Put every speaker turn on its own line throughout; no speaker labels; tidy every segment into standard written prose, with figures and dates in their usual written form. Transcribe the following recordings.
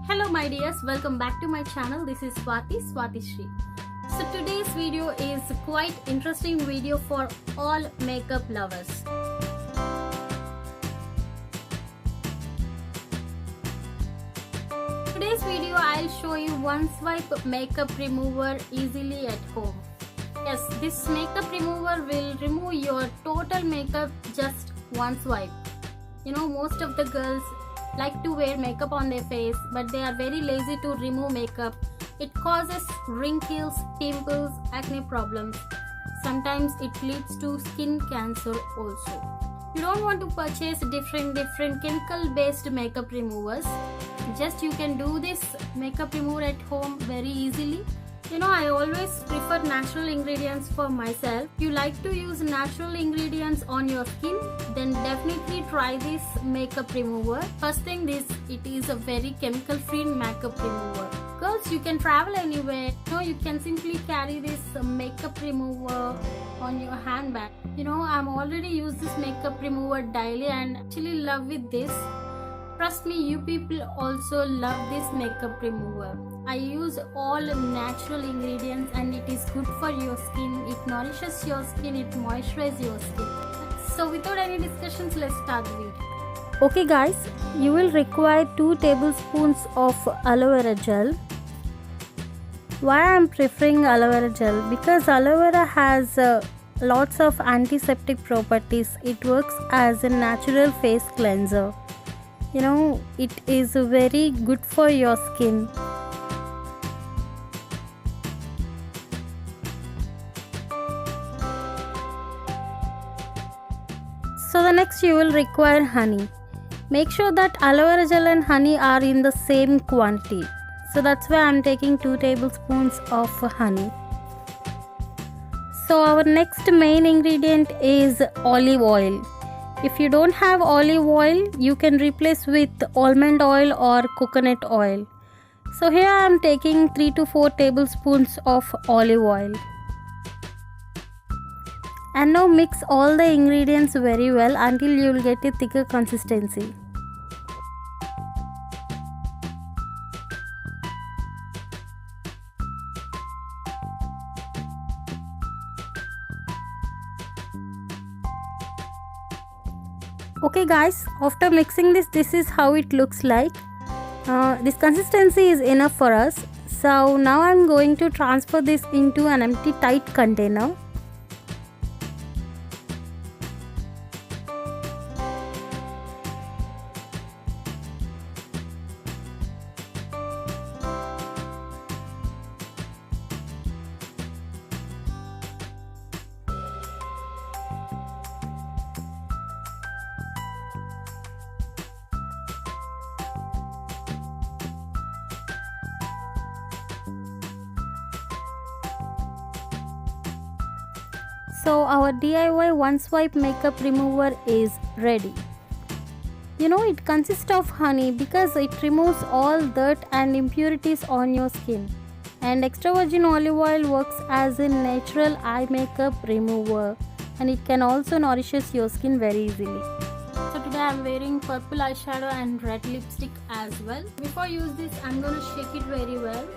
Hello my dears, welcome back to my channel. This is Swati Shri. So today's video is quite interesting video for all makeup lovers. Today's video I'll show you one swipe makeup remover easily at home. Yes, this makeup remover will remove your total makeup just one swipe. You know, most of the girls like to wear makeup on their face, but they are very lazy to remove makeup. It causes wrinkles, pimples, acne problems. Sometimes it leads to skin cancer also. You don't want to purchase different chemical based makeup removers. Just you can do this makeup remover at home very easily. You know, I always prefer natural ingredients for myself. If you like to use natural ingredients on your skin, then definitely try this makeup remover. First thing is, it is a very chemical free makeup remover. Girls, you can travel anywhere. You know, you can simply carry this makeup remover on your handbag. You know, I'm already used this makeup remover daily and actually love with this. Trust me, you people also love this makeup remover. I use all natural ingredients and it is good for your skin. It nourishes your skin, it moisturizes your skin. So without any discussions, let's start the video. Okay guys, you will require 2 tablespoons of aloe vera gel. Why I am preferring aloe vera gel? Because aloe vera has lots of antiseptic properties. It works as a natural face cleanser. You know, it is very good for your skin. So the next you will require honey. Make sure that aloe vera gel and honey are in the same quantity. So that's why I am taking 2 tablespoons of honey. So our next main ingredient is olive oil. If you don't have olive oil, you can replace with almond oil or coconut oil. So here I am taking 3 to 4 tablespoons of olive oil. And now mix all the ingredients very well until you will get a thicker consistency. Okay guys, after mixing this is how it looks like. This consistency is enough for us. So now I am going to transfer this into an empty tight container. So our DIY one swipe makeup remover is ready. You know, it consists of honey because it removes all dirt and impurities on your skin. And extra virgin olive oil works as a natural eye makeup remover, and it can also nourishes your skin very easily. So today I am wearing purple eyeshadow and red lipstick as well. Before I use this, I am going to shake it very well.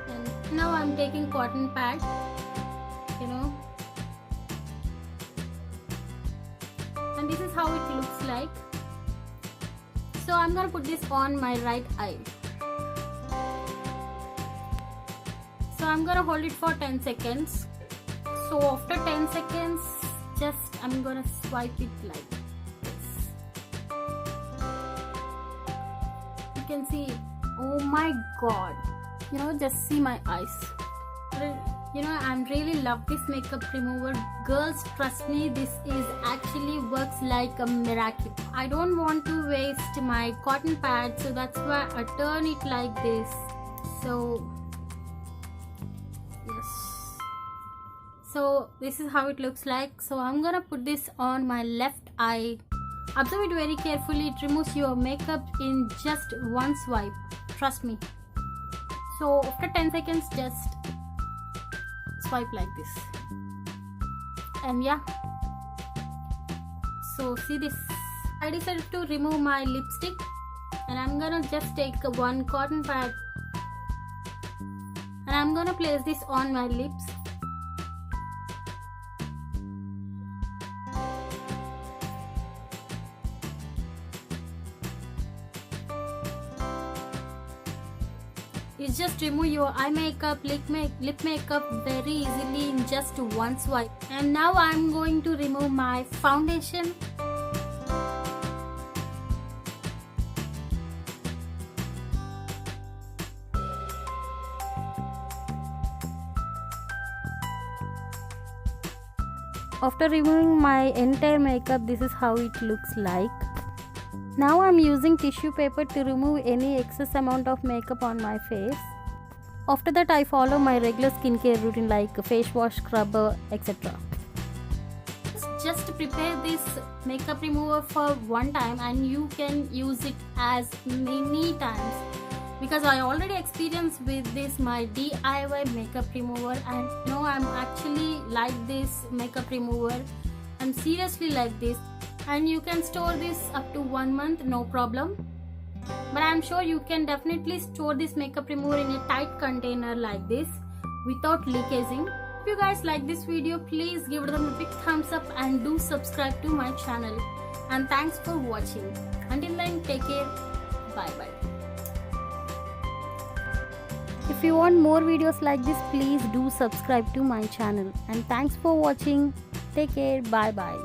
And now I am taking cotton pad. You know, and this is how it looks like. So I'm gonna put this on my right eye. So I'm gonna hold it for 10 seconds. So after 10 seconds, just I'm gonna swipe it like this. You can see, oh my god, you know, just see my eyes. You know, I really love this makeup remover. Girls, trust me, this is actually works like a miracle. I don't want to waste my cotton pad, so that's why I turn it like this. So yes, so this is how it looks like. So I'm gonna put this on my left eye. Observe it very carefully. It removes your makeup in just one swipe. Trust me. So after 10 seconds, just swipe like this. And yeah, so see this, I decided to remove my lipstick And I'm gonna just take one cotton pad and I'm gonna place this on my lips. It just remove your eye makeup, lip makeup very easily in just one swipe. And now I'm going to remove my foundation. After removing my entire makeup, this is how it looks like. Now I'm using tissue paper to remove any excess amount of makeup on my face. After that, I follow my regular skincare routine like face wash, scrubber, etc. Just prepare this makeup remover for one time and you can use it as many times, because I already experienced with this my DIY makeup remover, and no, I'm actually like this makeup remover. I'm seriously like this. And you can store this up to 1 month, no problem. But I'm sure you can definitely store this makeup remover in a tight container like this without leakaging. If you guys like this video, please give it a big thumbs up and do subscribe to my channel. And thanks for watching. Until then, take care. Bye bye. If you want more videos like this, please do subscribe to my channel. And thanks for watching. Take care. Bye bye.